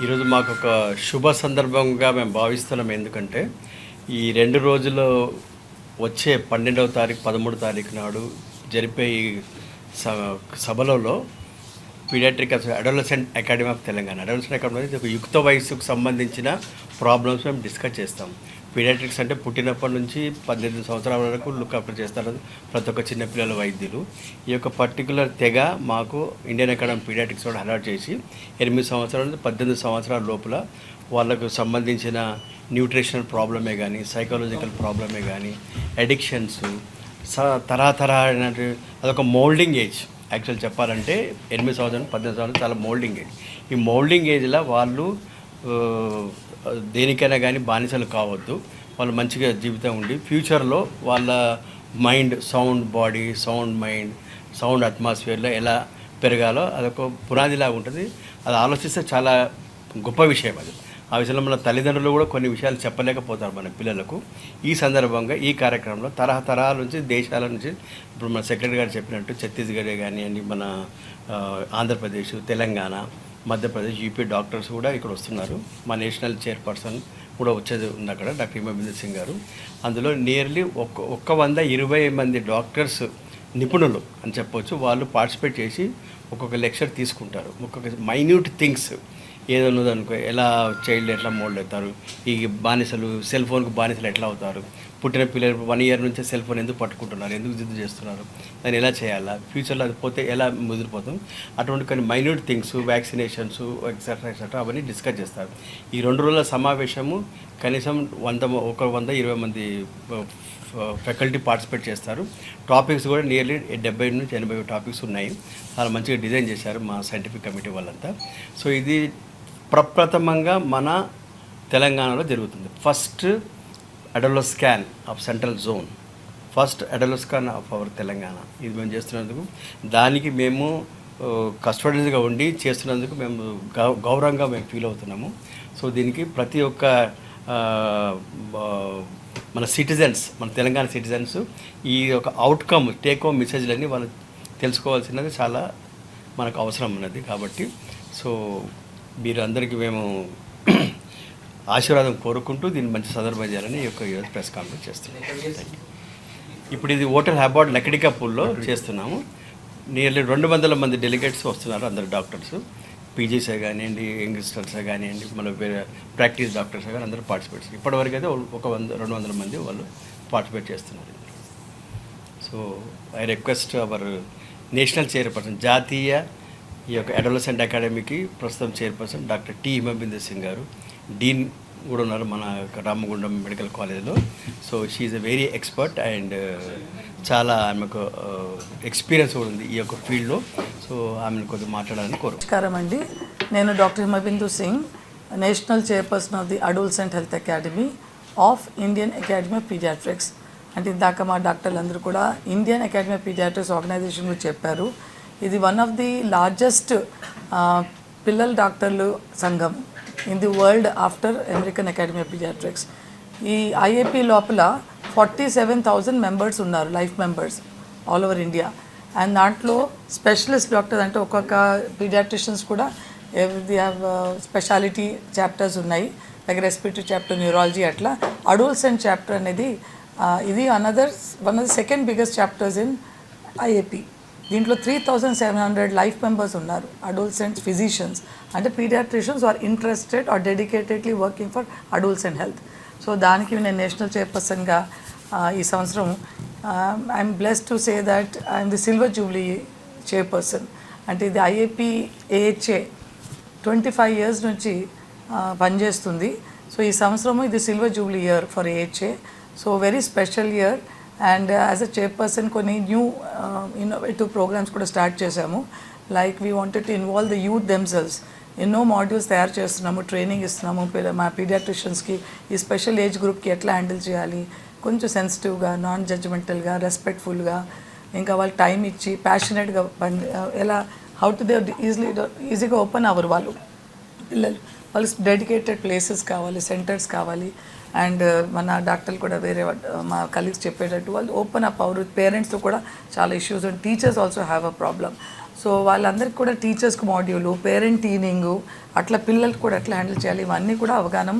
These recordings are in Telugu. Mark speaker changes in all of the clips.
Speaker 1: ఈరోజు మాకు ఒక శుభ సందర్భంగా మేము భావిస్తున్నాం. ఎందుకంటే ఈ 2 రోజులు వచ్చే 12వ తారీఖు 13వ తారీఖు నాడు జరిపే ఈ సభలలో pediatric adolescent academy of Telangana adolescent academy అనేది ఒక యుక్త వయసుకు సంబంధించిన ప్రాబ్లమ్స్ మేము డిస్కస్ చేస్తాం. పీడియాట్రిక్స్ అంటే పుట్టినప్పటి నుంచి 18 సంవత్సరాల వరకు లుక్అప్ చేస్తారు ప్రతి ఒక్క చిన్నపిల్లల వైద్యులు. ఈ యొక్క పర్టికులర్ తెగ మాకు ఇండియన్ అకాడమీ పీడియాట్రిక్స్ కూడా అలాట్ చేసి 8 సంవత్సరాల నుంచి 18 సంవత్సరాల లోపల వాళ్ళకు సంబంధించిన న్యూట్రిషనల్ ప్రాబ్లమే కానీ, సైకాలజికల్ ప్రాబ్లమే కానీ, అడిక్షన్స్ అదొక మోల్డింగ్ ఏజ్. యాక్చువల్ చెప్పాలంటే 8 సంవత్సరాలు 18 సంవత్సరాలు చాలా మోల్డింగ్ ఏజ్. ఈ మోల్డింగ్ ఏజ్లో వాళ్ళు దేనికైనా కానీ బానిసలు కావద్దు. వాళ్ళు మంచిగా జీవితం ఉండి ఫ్యూచర్లో వాళ్ళ mind, sound body, sound mind, sound అట్మాస్ఫియర్లో ఎలా పెరగాలో అదొక పునాదిలాగా ఉంటుంది. అది ఆలోచిస్తే చాలా గొప్ప విషయం అది. ఆ విషయంలో మన తల్లిదండ్రులు కూడా కొన్ని విషయాలు చెప్పలేకపోతారు మన పిల్లలకు. ఈ సందర్భంగా ఈ కార్యక్రమంలో తరతరాల నుంచి దేశాల నుంచి ఇప్పుడు మన సెక్రటరీ గారు చెప్పినట్టు ఛత్తీస్గఢ్ కానివ్వండి, మన ఆంధ్రప్రదేశ్, తెలంగాణ, మధ్యప్రదేశ్, యూపీ డాక్టర్స్ కూడా ఇక్కడ వస్తున్నారు. మా నేషనల్ చైర్పర్సన్ కూడా వచ్చేది ఉంది అక్కడ, డాక్టర్ హిమబిందు సింగ్ గారు. అందులో నియర్లీ 120 మంది డాక్టర్స్ నిపుణులు అని చెప్పవచ్చు. వాళ్ళు పార్టిసిపేట్ చేసి ఒక్కొక్క లెక్చర్ తీసుకుంటారు. ఒక్కొక్క మైన్యూట్ థింగ్స్ ఏదో ఉన్నదనుకో, ఎలా చైల్డ్ ఎట్లా మోల్డ్ అవుతారు, ఈ బానిసలు సెల్ ఫోన్కి బానిసలు ఎట్లా అవుతారు, పుట్టిన పిల్లలు 1 ఇయర్ నుంచే సెల్ ఫోన్ ఎందుకు పట్టుకుంటున్నారు, ఎందుకు జిద్దు చేస్తున్నారు, దాన్ని ఎలా చేయాలా, ఫ్యూచర్లో అది పోతే ఎలా ముదిరిపోతాం, అటువంటి కొన్ని మైన్యూట్ థింగ్స్, వ్యాక్సినేషన్స్ ఎక్సెట్రా అవన్నీ డిస్కస్ చేస్తారు. ఈ 2 రోజుల సమావేశము కనీసం 120 మంది ఫ్యాకల్టీ పార్టిసిపేట్ చేస్తారు. టాపిక్స్ కూడా నియర్లీ 70 నుంచి 80 టాపిక్స్ ఉన్నాయి. చాలా మంచిగా డిజైన్ చేశారు మా సైంటిఫిక్ కమిటీ వాళ్ళంతా. సో ఇది ప్రప్రథమంగా మన తెలంగాణలో జరుగుతుంది. First Adolescon of central zone, first Adolescon of our Telangana. ఇది మేము చేస్తున్నందుకు, దానికి మేము కస్టడీస్గా ఉండి చేస్తున్నందుకు మేము గౌరవంగా మేము ఫీల్ అవుతున్నాము. సో దీనికి ప్రతి ఒక్క మన సిటిజన్స్, మన తెలంగాణ సిటిజన్స్ ఈ యొక్క అవుట్కమ్, టేక్ హోమ్ మెసేజ్లన్నీ వాళ్ళు తెలుసుకోవాల్సినది చాలా మనకు అవసరం ఉన్నది. కాబట్టి సో మీరు అందరికీ మేము ఆశీర్వాదం కోరుకుంటూ దీన్ని మంచి సందర్భం చేయాలని ఈ యొక్క ప్రెస్ కాన్ఫరెన్స్ చేస్తున్నాం. ఇప్పుడు ఇది ఓటర్ హ్యాబార్డ్ లకిడికాపూల్లో చేస్తున్నాము. నియర్లీ 200 మంది డెలిగేట్స్ వస్తున్నారు. అందరు డాక్టర్స్, పీజీసే కానివ్వండి, యంగ్స్టర్సే కానివ్వండి, మన ప్రాక్టీస్ డాక్టర్సే కానీ అందరూ పార్టిసిపేట్ చేస్తారు. ఇప్పటివరకు అయితే 200 మంది వాళ్ళు పార్టిసిపేట్ చేస్తున్నారు. So I request our national chairperson, జాతీయ ఈ యొక్క అడోలసెంట్ అకాడమీకి ప్రస్తుతం chairperson doctor T Himabindu Singh గారు, డీన్ కూడా ఉన్నారు మన రామగుండం మెడికల్ కాలేజ్లో. So she's a very expert and చాలా ఆమెకు ఎక్స్పీరియన్స్ కూడా ఉంది ఈ యొక్క ఫీల్డ్లో. సో ఆమెను కొద్దిగా మాట్లాడాలని
Speaker 2: నమస్కారం అండి. నేను doctor Himabindu Singh, national chairperson of the adolescent health academy of Indian academy of pediatrics. అంటే ఇందాక మా డాక్టర్లు అందరూ కూడా Indian academy of pediatrics organization గురించి చెప్పారు. ఇది వన్ ఆఫ్ ది లార్జెస్ట్ పిల్లల డాక్టర్లు సంఘం in the world after American academy of pediatrics. ఈ ఐఏపీ లోపల 47,000 మెంబర్స్ ఉన్నారు, life members all over India. And దాంట్లో స్పెషలిస్ట్ డాక్టర్స్ అంటే ఒక్కొక్క పీడియాట్రిషియన్స్ కూడా ది హ్యావ్ స్పెషాలిటీ చాప్టర్స్ ఉన్నాయి, లైక్ రెస్పిరేటరీ చాప్టర్, న్యూరాలజీ, అట్లా. అడోలసెంట్ చాప్టర్ అనేది ఇది one of the second biggest chapters in IAP. దీంట్లో 3,700 లైఫ్ మెంబర్స్ ఉన్నారు, అడోలసెంట్ ఫిజిషియన్స్, అంటే pediatricians are interested or dedicatedly working for adolescent health. So దానికి నేను నేషనల్ చైర్పర్సన్గా ఈ సంవత్సరం I'm blessed to say that I'm the silver Jubilee chairperson. అంటే ఇది ఐఏపీ ఏహెచ్ఏ 25 years నుంచి పనిచేస్తుంది. సో ఈ సంవత్సరము ఇది silver Jubilee year for AHA. So very special year. And as a chairperson కొన్ని న్యూ ఇన్నోవేటివ్ ప్రోగ్రామ్స్ కూడా స్టార్ట్ చేశాము. Like we wanted to involve the youth themselves. ఎన్నో మాడ్యూల్స్ తయారు చేస్తున్నాము, ట్రైనింగ్ ఇస్తున్నాము మా పీడియాట్రిషియన్స్కి. ఈ స్పెషల్ ఏజ్ గ్రూప్కి ఎట్లా హ్యాండిల్ చేయాలి, కొంచెం సెన్సిటివ్గా, నాన్ జడ్జ్మెంటల్గా, రెస్పెక్ట్ఫుల్గా, ఇంకా వాళ్ళకి టైం ఇచ్చి ప్యాషనెట్గా ఎలా హౌ టు దే ఈజీగా ఓపెన్ అవ్వరు వాళ్ళు పిల్లలు. వాళ్ళకి డెడికేటెడ్ ప్లేసెస్ కావాలి, సెంటర్స్ కావాలి. అండ్ మన డాక్టర్లు కూడా వేరే మా కలీగ్స్ చెప్పేటట్టు వాళ్ళు ఓపెన్ అప్ అవరు. పేరెంట్స్తో కూడా చాలా issues, and teachers also have a problem. So వాళ్ళందరికీ కూడా టీచర్స్కి మాడ్యూలు, పేరెంట్ టీనింగు, అట్లా పిల్లలకి కూడా ఎట్లా హ్యాండిల్ చేయాలి ఇవన్నీ కూడా అవగాహన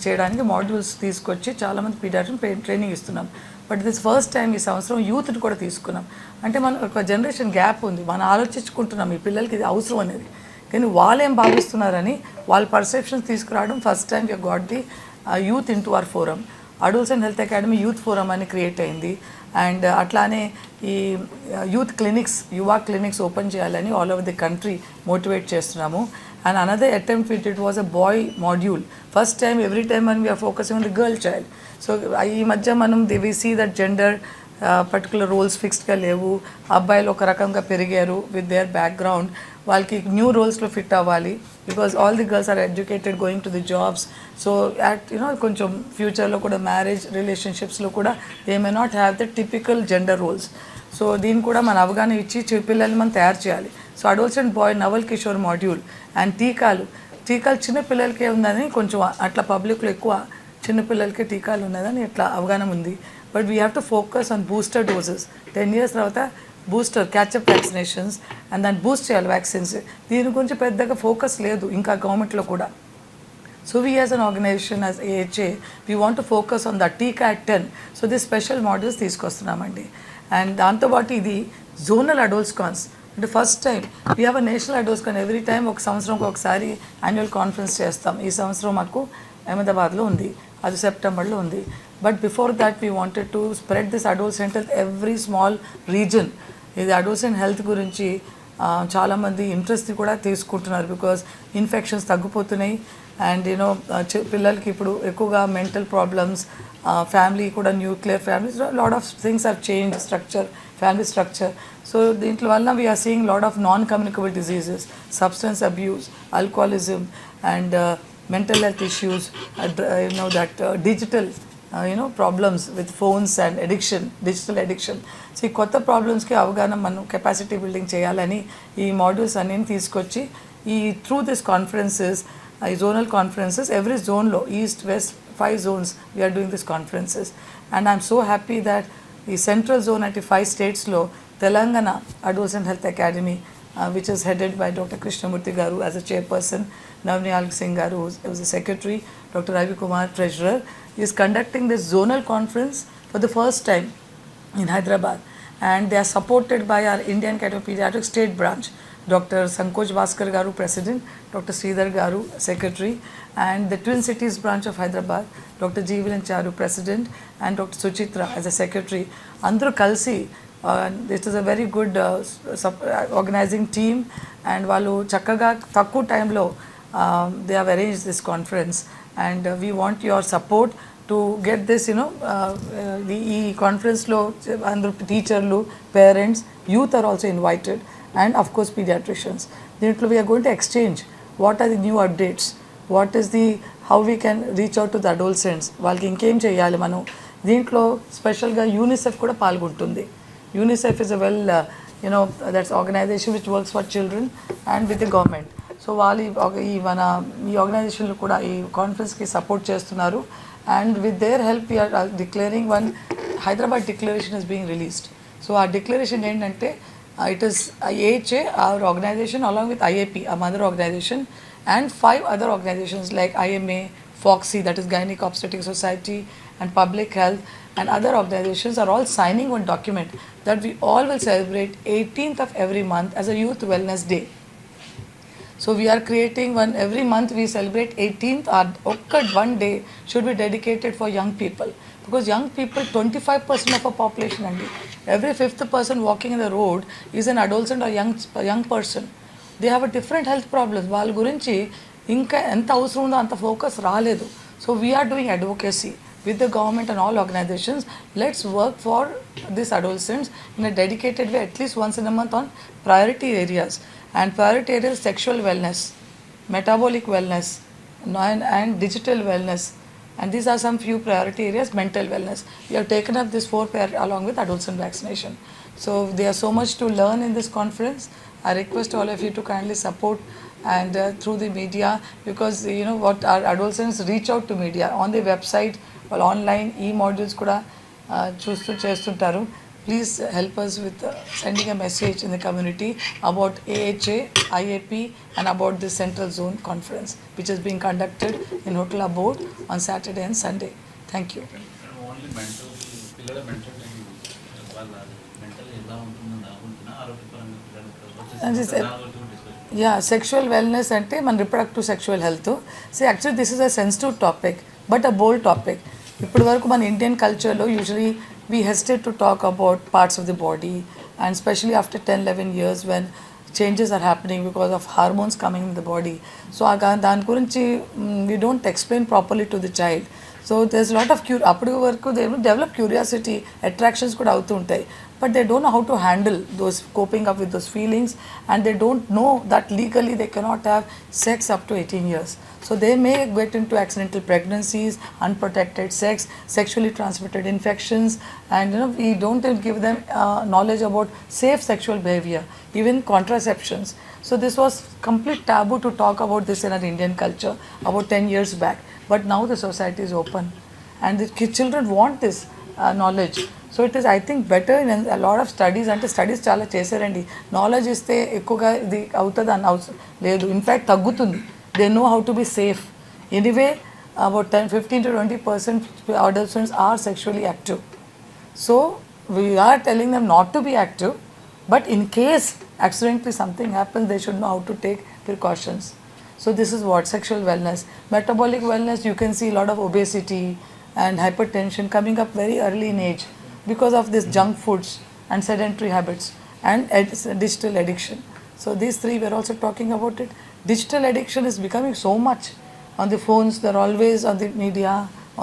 Speaker 2: చేయడానికి మాడ్యూల్స్ తీసుకొచ్చి చాలామంది పీడియాట్రిక్ ట్రైనింగ్ ఇస్తున్నాం. బట్ దిస్ ఫస్ట్ టైం ఈ సంవత్సరం యూత్ని కూడా తీసుకున్నాం. అంటే మన ఒక జనరేషన్ గ్యాప్ ఉంది, మనం ఆలోచించుకుంటున్నాం ఈ పిల్లలకి ఇది అవసరం అనేది, కానీ వాళ్ళు ఏం భావిస్తున్నారని వాళ్ళ పర్సెప్షన్స్ తీసుకురావడం first time we got the youth into our forum. Adults and health academy youth forum అని క్రియేట్ అయింది. అండ్ అట్లానే ఈ youth clinics, Yuva clinics open చేయాలని all over the country motivate చేస్తున్నాము. And another attempt we did was a boy module. First time, every time when we are focusing on the girl child. So ఈ మధ్య మనం we see that gender particular roles ఫిక్స్డ్గా లేవు, అబ్బాయిలు ఒక రకంగా పెరిగారు విత్ దేర్ బ్యాక్గ్రౌండ్, వాళ్ళకి న్యూ రోల్స్లో ఫిట్ అవ్వాలి because all the girls are educated going to the jobs. So at కొంచెం ఫ్యూచర్లో కూడా మ్యారేజ్ రిలేషన్షిప్స్లో కూడా they may not have the typical gender roles. So దీన్ని కూడా మన అవగాహన ఇచ్చి పిల్లల్ని మనం తయారు చేయాలి. So adolescent boy Naval Kishore module and టీకాలు చిన్నపిల్లలకే ఉందని కొంచెం అట్లా పబ్లిక్లో ఎక్కువ చిన్నపిల్లలకే టీకాలు ఉన్నదని ఇట్లా అవగాహన ఉంది. But we have to focus on booster doses. 10 years తర్వాత బూస్టర్ క్యాచప్ వ్యాక్సినేషన్స్ అండ్ దాన్ని బూస్ట్ చేయాలి వ్యాక్సిన్స్. దీని గురించి పెద్దగా ఫోకస్ లేదు ఇంకా గవర్నమెంట్లో కూడా. So we as an organization, as AHA, we want to focus on the TCA at 10. So this special modules తీసుకొస్తున్నామండి. అండ్ దాంతోపాటు ఇది జోనల్ అడోల్స్ కాన్స్ అంటే first time we have a national Adolescon. Every time ఒక సంవత్సరంకి ఒకసారి యాన్యువల్ కాన్ఫరెన్స్ చేస్తాం. ఈ సంవత్సరం మాకు అహ్మదాబాద్లో ఉంది, అది సెప్టెంబర్లో ఉంది. But before that we wanted to spread this adolescent health every small region. ఇది అడోల్సెంట్ హెల్త్ గురించి చాలామంది ఇంట్రెస్ట్ కూడా తీసుకుంటున్నారు బికాజ్ ఇన్ఫెక్షన్స్ తగ్గిపోతున్నాయి. అండ్ యూనో పిల్లలకి ఇప్పుడు ఎక్కువగా మెంటల్ ప్రాబ్లమ్స్, ఫ్యామిలీ కూడా nuclear families, lot of things have change structure, family structure. So దీంట్లో వల్ల we're seeing lot of non communicable diseases, substance abuse, alcoholism and mental health issues, that digital problems with phones and digital addiction. So ఈ కొత్త ప్రాబ్లమ్స్కి అవగాహన మనం కెపాసిటీ బిల్డింగ్ చేయాలని ఈ మాడ్యూల్స్ అన్నీ తీసుకొచ్చి ఈ త్రూ దిస్ కాన్ఫరెన్సెస్, ఈ జోనల్ కాన్ఫరెన్సెస్ ఎవ్రీ జోన్లో east west 5 zones we're doing this conferences. And I'm so happy that ఈ సెంట్రల్ జోన్ అంటే 5 states Telangana adolescent health academy which is headed by Dr. Krishnamurthy garu as a chairperson, Navniyal Singh garu who is the secretary, Dr. Ravi Kumar treasurer, is conducting this zonal conference for the first time in Hyderabad, and they are supported by our Indian Academy of Pediatrics state branch, Dr. Sankoch Bhaskar garu president, Dr. Sridhar garu secretary, and the Twin Cities branch of Hyderabad, Dr. Jeevilan Charu president, and Dr. Suchitra as a secretary. Andru kalsi this is a very good organizing team, and వాళ్ళు చక్కగా తక్కువ టైంలో they have arranged this conference, and we want your support to get this ఈ కాన్ఫరెన్స్లో అందరూ టీచర్లు, parents, youth are also invited, and of course paediatricians. దీంట్లో we are going to exchange what are the new updates, what is the how we can reach out to the adolescents, వాళ్ళకి ఇంకేం చేయాలి మనం. దీంట్లో స్పెషల్గా యూనిసెఫ్ కూడా పాల్గొంటుంది. UNICEF is a that's organization which works for children and with the government. So వాళ్ళు ఈ ఆర్గనైజేషన్లు కూడా ఈ కాన్ఫరెన్స్కి సపోర్ట్ చేస్తున్నారు. And with their help we are declaring one Hyderabad declaration is being released. So ఆ డిక్లరేషన్ ఏంటంటే it is AHA, our organization, along with IAP, a mother organization, and 5 other organizations like IMA, FOXY, that is Gynec Obstetric Society, and Public Health, and other organizations are all signing one document that we all will celebrate 18th of every month as a Youth Wellness Day. So we are creating one every month. We celebrate 18th, one day should be dedicated for young people, because young people 25% of our population, and every 5th person walking in the road is an adolescent or young person. They have a different health problems. వాళ్ళ గురించి ఇంకా ఎంత అవసరం ఉందో అంత ఫోకస్ రాలేదు. So we are doing advocacy with the government and all organizations. Let's work for these adolescents in a dedicated way, at least once in a month, on priority areas. And priority areas: sexual wellness, metabolic wellness, and digital wellness. And these are some few priority areas. Mental wellness, we have taken up this 4 pair along with adolescent vaccination. So there is so much to learn in this conference. I request all of you to kindly support and through the media, because what our adolescents reach out to media on the website, వాళ్ళు ఆన్లైన్ ఈ మాడ్యూల్స్ కూడా చేస్తుంటారు. please help us with sending a message in the community about AHA, IAP and about the Central Zone Conference which is being conducted in Hotel Abode on Saturday and Sunday. Thank you.
Speaker 3: Only mental పిల్లల మెంటల్ వాళ్ళ మెంటల్ ఎలా ఉంటుందని అనుకుంటున్నా ఆరోగ్యపరంగా
Speaker 2: And this- Yeah, sexual wellness ante మన reproductive sexual health. See, actually this is a sensitive topic but a bold topic. ఇప్పటి వరకు మన ఇండియన్ కల్చర్లో usually we hesitate to talk about parts of the body, and especially after 10-11 years when changes are happening because of hormones coming in the body. So దాని గురించి we don't explain properly to the child. So there's a lot of అప్పటి వరకు they will develop curiosity, attractions కూడా అవుతూ ఉంటాయి, but they don't know how to handle those, coping up with those feelings, and they don't know that legally they cannot have sex up to 18 years. So they may get into accidental pregnancies, unprotected sex, sexually transmitted infections, and we don't give them knowledge about safe sexual behavior, even contraceptions. So this was complete taboo to talk about this in our Indian culture about 10 years back. But now the society is open and the children want this knowledge. So it is, I think, better in a lot of studies. అంటే స్టడీస్ చాలా చేశారండి. నాలెడ్జ్ ఇస్తే ఎక్కువగా ఇది అవుతుంది అని అవసరం లేదు, ఇన్ఫ్యాక్ట్ తగ్గుతుంది. They know how to be safe. Anyway about 15 to 20% adolescents are sexually active. So we are telling them not to be active, but in case accidentally something happens, they should know how to take precautions. So this is what sexual wellness. Metabolic wellness, you can see a lot of obesity and hypertension coming up very early in age because of this junk foods and sedentary habits and digital addiction. So these three, we are also talking about it. Digital addiction is becoming so much on the phones. They're always on the media,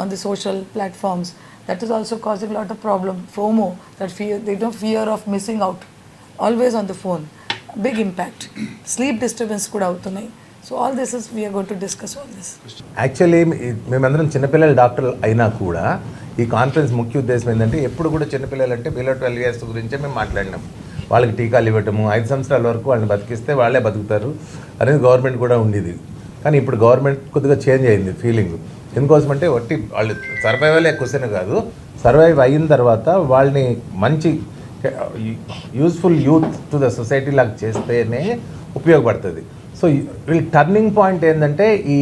Speaker 2: on the social platforms. That is also causing a lot of problem. FOMO, that fear, they don't fear of missing out, always on the phone. Big impact. Sleep disturbance kuda avutunnai. So all this is, we are going to discuss all this.
Speaker 4: Actually మేమందరం చిన్నపిల్లల డాక్టర్లు అయినా కూడా ఈ కాన్ఫరెన్స్ ముఖ్య ఉద్దేశం ఏంటంటే ఎప్పుడు కూడా చిన్నపిల్లలు అంటే బిలో 12 years గురించే మేము మాట్లాడినాం. వాళ్ళకి టీకాలు ఇవ్వటము, 5 సంవత్సరాల వరకు వాళ్ళని బతికిస్తే వాళ్ళే బతుకుతారు అనేది గవర్నమెంట్ కూడా ఉండేది. కానీ ఇప్పుడు గవర్నమెంట్ కొద్దిగా చేంజ్ అయింది ఫీలింగ్. ఎందుకోసమంటే వట్టి వాళ్ళు సర్వైవలే క్వశ్చన్ కాదు, సర్వైవ్ అయిన తర్వాత వాళ్ళని మంచి useful youth to the society లాగా చేస్తేనే ఉపయోగపడుతుంది. సో వీళ్ళ టర్నింగ్ పాయింట్ ఏంటంటే ఈ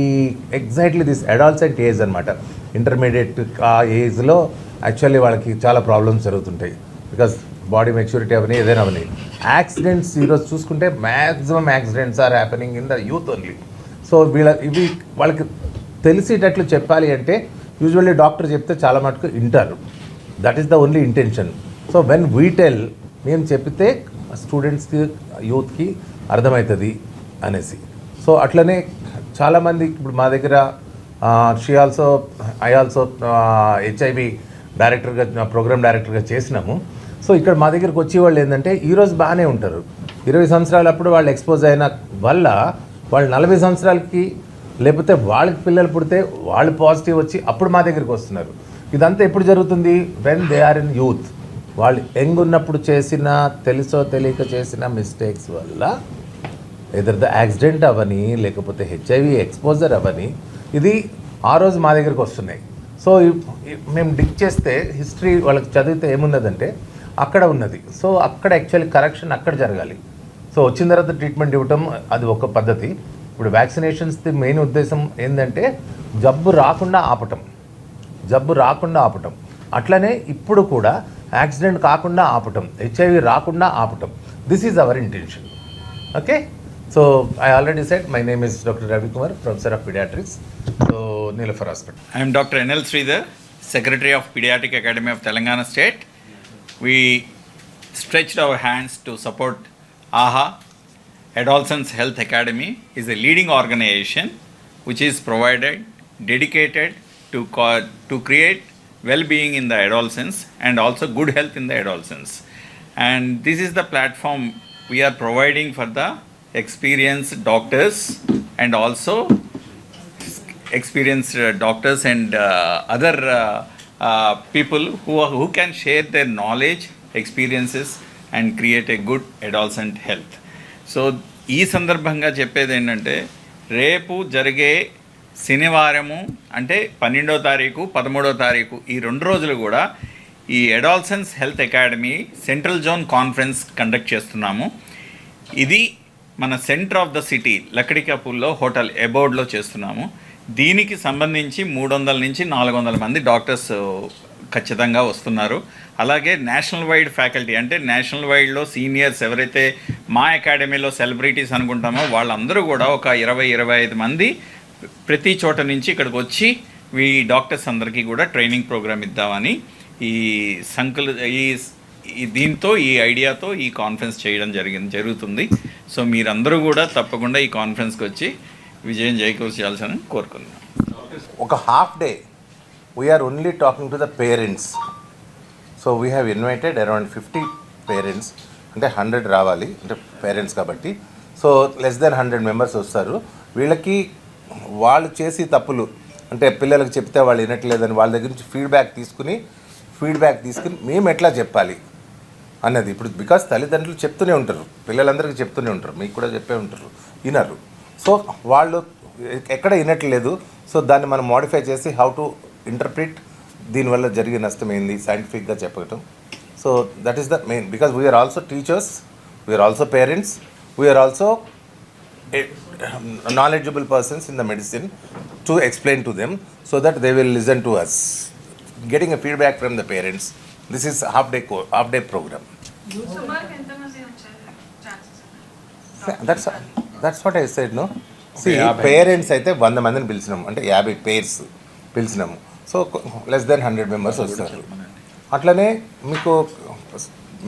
Speaker 4: ఎగ్జాక్ట్లీ దిస్ అడాల్సెంట్ ఏజ్ అనమాట. ఇంటర్మీడియట్ ఆ ఏజ్లో యాక్చువల్లీ వాళ్ళకి చాలా ప్రాబ్లమ్స్ జరుగుతుంటాయి. బికాస్ బాడీ మెచ్యూరిటీ అవని ఏదైనా అవని. యాక్సిడెంట్స్ ఈరోజు చూసుకుంటే maximum accidents are happening in the youth only. So ఇవి వాళ్ళకి తెలిసేటట్లు చెప్పాలి అంటే యూజువల్లీ డాక్టర్ చెప్తే చాలా మటుకు వింటారు. That is the only intention. So when we tell, మేము చెప్తే స్టూడెంట్స్కి యూత్కి అర్థమవుతుంది అనేసి. సో అట్లనే చాలామంది ఇప్పుడు మా దగ్గర ఐ ఆల్సో HIV డైరెక్టర్గా, ప్రోగ్రామ్ డైరెక్టర్గా చేసినాము. సో ఇక్కడ మా దగ్గరకు వచ్చేవాళ్ళు ఏంటంటే ఈరోజు బాగానే ఉంటారు. 20 సంవత్సరాలు అప్పుడు వాళ్ళు ఎక్స్పోజ్ అయిన వల్ల వాళ్ళు 40 సంవత్సరాలకి లేకపోతే వాళ్ళకి పిల్లలు పుడితే వాళ్ళు పాజిటివ్ వచ్చి అప్పుడు మా దగ్గరికి వస్తున్నారు. ఇదంతా ఎప్పుడు జరుగుతుంది? When they are in youth. వాళ్ళు యంగ్ ఉన్నప్పుడు చేసిన, తెలుసో తెలియక చేసిన మిస్టేక్స్ వల్ల ఎదర్ ద యాక్సిడెంట్ అవని లేకపోతే HIV ఎక్స్పోజర్ అవని ఇది ఆ రోజు మా దగ్గరికి వస్తున్నాయి. సో మేము డిక్ చేస్తే హిస్టరీ వాళ్ళకి చదివితే ఏమున్నదంటే అక్కడ ఉన్నది. సో అక్కడ యాక్చువల్లీ కరెక్షన్ అక్కడ జరగాలి. సో వచ్చిన తర్వాత ట్రీట్మెంట్ ఇవ్వటం అది ఒక పద్ధతి. ఇప్పుడు వ్యాక్సినేషన్స్ది మెయిన్ ఉద్దేశం ఏంటంటే జబ్బు రాకుండా ఆపటం. అట్లనే ఇప్పుడు కూడా యాక్సిడెంట్ కాకుండా ఆపటం, HIV రాకుండా ఆపటం. This is our intention. Okay. So I already said my name is Dr. Ravi Kumar, Professor of Pediatrics, so Nilafar Hospital.
Speaker 3: I am Dr. NL Sridhar, Secretary of Pediatric Academy of Telangana State. We stretched our hands to support AHA. Adolescents Health Academy is a leading organization which is dedicated to create well-being in the adolescents and also good health in the adolescents. And this is the platform we are providing for the experienced doctors and also experienced doctors and other people who can share their knowledge, experiences and create a good adolescent health. So ఈ సందర్భంగా చెప్పేది ఏంటంటే రేపు జరిగే శనివారము అంటే 12వ తారీఖు 13వ తారీఖు ఈ 2 రోజులు కూడా ఈ adolescence health academy central zone conference conduct చేస్తున్నాము. ఇది మన సెంటర్ ఆఫ్ ద సిటీ లక్కడికాపూర్లో హోటల్ అబౌడ్లో చేస్తున్నాము. దీనికి సంబంధించి 300 నుంచి 400 మంది డాక్టర్స్ ఖచ్చితంగా వస్తున్నారు. అలాగే నేషనల్ వైడ్ ఫ్యాకల్టీ, అంటే నేషనల్ వైడ్లో సీనియర్స్ ఎవరైతే మా అకాడమీలో సెలబ్రిటీస్ అనుకుంటామో వాళ్ళందరూ కూడా ఒక 20-25 మంది ప్రతి చోట నుంచి ఇక్కడికి వచ్చి ఈ డాక్టర్స్ అందరికీ కూడా ట్రైనింగ్ ప్రోగ్రామ్ ఇద్దామని దీంతో ఈ ఐడియాతో ఈ కాన్ఫరెన్స్ చేయడం జరుగుతుంది. సో మీరందరూ కూడా తప్పకుండా ఈ కాన్ఫరెన్స్కి వచ్చి విజయం చేకూర్చాల్సిన కోరుకుంటున్నాను.
Speaker 4: ఒక half day we are only talking to the parents. So we have invited around 50 parents, అంటే 100 రావాలి, అంటే పేరెంట్స్ కాబట్టి. సో లెస్ దెన్ 100 మెంబర్స్ వస్తారు. వీళ్ళకి వాళ్ళు చేసి తప్పులు, అంటే పిల్లలకు చెప్తే వాళ్ళు వినట్లేదని వాళ్ళ దగ్గర నుంచి ఫీడ్బ్యాక్ తీసుకుని మేము ఎట్లా చెప్పాలి అన్నది. ఇప్పుడు బికాస్ తల్లిదండ్రులు చెప్తూనే ఉంటారు, పిల్లలందరికీ చెప్తూనే ఉంటారు, మీకు కూడా చెప్పే ఉంటారు, వినరు. సో వాళ్ళు ఎక్కడ వినట్లేదు. సో దాన్ని మనం మోడిఫై చేసి హౌ టు ఇంటర్ప్రిట్, దీనివల్ల జరిగే నష్టం ఏంది సైంటిఫిక్గా చెప్పటం. So that is the main, because we are also teachers, we are also parents, we are also knowledgeable persons in the medicine to explain to them so that they will listen to us. Getting a feedback from the parents. This is half day program. That's what I said, no? See, parents అయితే 100 మందిని పిలిచినాము, అంటే 50 పేర్స్ పిలిచినాము. సో లెస్ దెన్ 100 మెంబర్స్ వస్తారు. అట్లనే మీకు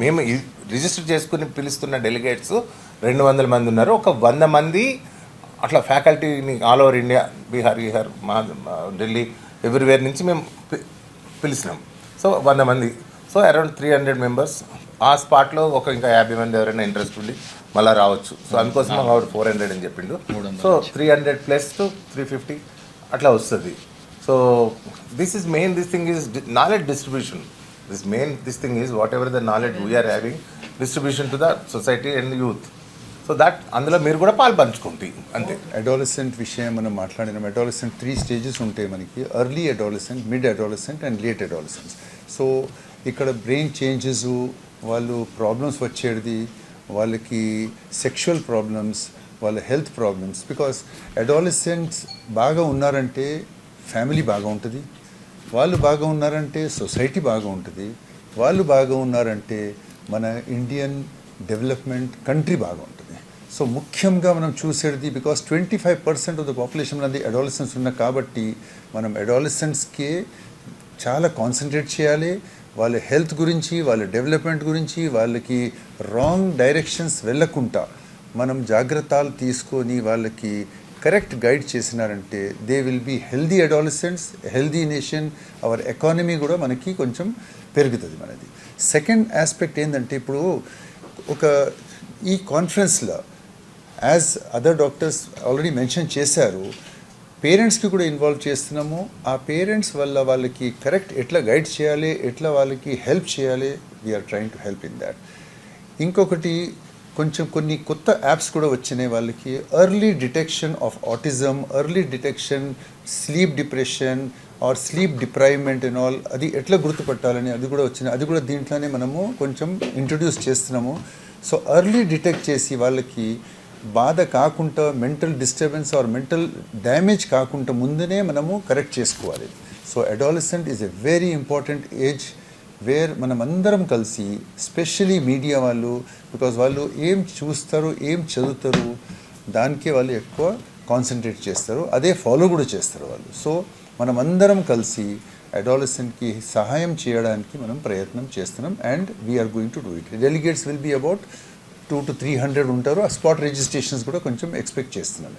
Speaker 4: మేము రిజిస్టర్ చేసుకుని పిలుస్తున్న డెలిగేట్స్ 200 మంది ఉన్నారు. ఒక 100 మంది అట్లా ఫ్యాకల్టీని all over India, Bihar Delhi everywhere నుంచి మేము పిలిచినాం. సో 100 మంది, సో అరౌండ్ 300 మెంబర్స్. ఆ స్పాట్లో ఇంకా 50 మంది ఎవరైనా ఇంట్రెస్ట్ ఉండి మళ్ళీ రావచ్చు. సో అందుకోసం ఆవిడ 400 అని చెప్పిండు. సో 300 ప్లస్ టు 350 అట్లా వస్తుంది. So this is main, this thing is knowledge distribution. This thing is whatever the knowledge we are having, distribution to the society and the youth. So that అందులో మీరు కూడా పాల్పంచుకుంటే అంతే.
Speaker 5: అడాలసెంట్ విషయం మనం మాట్లాడినాం. అడాలసెంట్ 3 స్టేజెస్ ఉంటాయి మనకి: early adolescent, mid adolescent and late adolescents. So ఇక్కడ బ్రెయిన్ చేంజెస్, వాళ్ళు ప్రాబ్లమ్స్ వచ్చేది, వాళ్ళకి సెక్షువల్ ప్రాబ్లమ్స్, వాళ్ళ హెల్త్ ప్రాబ్లమ్స్. బికాస్ అడాలసెంట్స్ బాగా ఉన్నారంటే ఫ్యామిలీ బాగా ఉంటుంది, వాళ్ళు బాగా ఉన్నారంటే సొసైటీ బాగా ఉంటుంది, వాళ్ళు బాగా ఉన్నారంటే మన ఇండియన్ డెవలప్మెంట్ కంట్రీ బాగా ఉంటుంది. సో ముఖ్యంగా మనం చూసేది, బికాస్ 25% ఆఫ్ ద పాపులేషన్ అనేది అడాలసెంట్స్ ఉన్నాయి కాబట్టి మనం అడాలసెంట్స్కే చాలా కాన్సన్ట్రేట్ చేయాలి. వాళ్ళ హెల్త్ గురించి, వాళ్ళ డెవలప్మెంట్ గురించి, వాళ్ళకి రాంగ్ డైరెక్షన్స్ వెళ్ళకుండా మనం జాగ్రత్తలు తీసుకొని వాళ్ళకి కరెక్ట్ గైడ్ చేసినారంటే they will be healthy adolescents, healthy nation, our economy కూడా మనకి కొంచెం పెరుగుతుంది మనది. సెకండ్ ఆస్పెక్ట్ ఏంటంటే, ఇప్పుడు ఈ కాన్ఫరెన్స్లో as other doctors already mention చేశారు, పేరెంట్స్కి కూడా ఇన్వాల్వ్ చేస్తున్నాము. ఆ పేరెంట్స్ వల్ల వాళ్ళకి కరెక్ట్ ఎట్లా గైడ్ చేయాలి, ఎట్లా వాళ్ళకి హెల్ప్ చేయాలి, we are trying to help in that. ఇంకొకటి, కొన్ని కొత్త యాప్స్ కూడా వచ్చినాయి వాళ్ళకి. Early detection of autism, early detection sleep depression or sleep deprivation and all, అది ఎట్లా గుర్తుపట్టాలని అది కూడా వచ్చినాయి. అది కూడా దీంట్లోనే మనము కొంచెం ఇంట్రడ్యూస్ చేస్తున్నాము. సో ఎర్లీ డిటెక్ట్ చేసి వాళ్ళకి బాధ కాకుండా, mental disturbance or mental damage కాకుండా ముందునే మనము కరెక్ట్ చేసుకోవాలి. So adolescent is a very important age where మనమందరం కలిసి, స్పెషలీ మీడియా వాళ్ళు, బికాజ్ వాళ్ళు ఏం చూస్తారు, ఏం చదువుతారు, దానికే వాళ్ళు ఎక్కువ కాన్సన్ట్రేట్ చేస్తారు, అదే ఫాలో కూడా చేస్తారు వాళ్ళు. సో మనమందరం కలిసి అడాలసెంట్కి సహాయం చేయడానికి మనం ప్రయత్నం చేస్తున్నాం. And we are going to do it. Delegates will be about 200 to 300 ఉంటారు. ఆ స్పాట్ రిజిస్ట్రేషన్స్ కూడా కొంచెం ఎక్స్పెక్ట్ చేస్తున్నాం.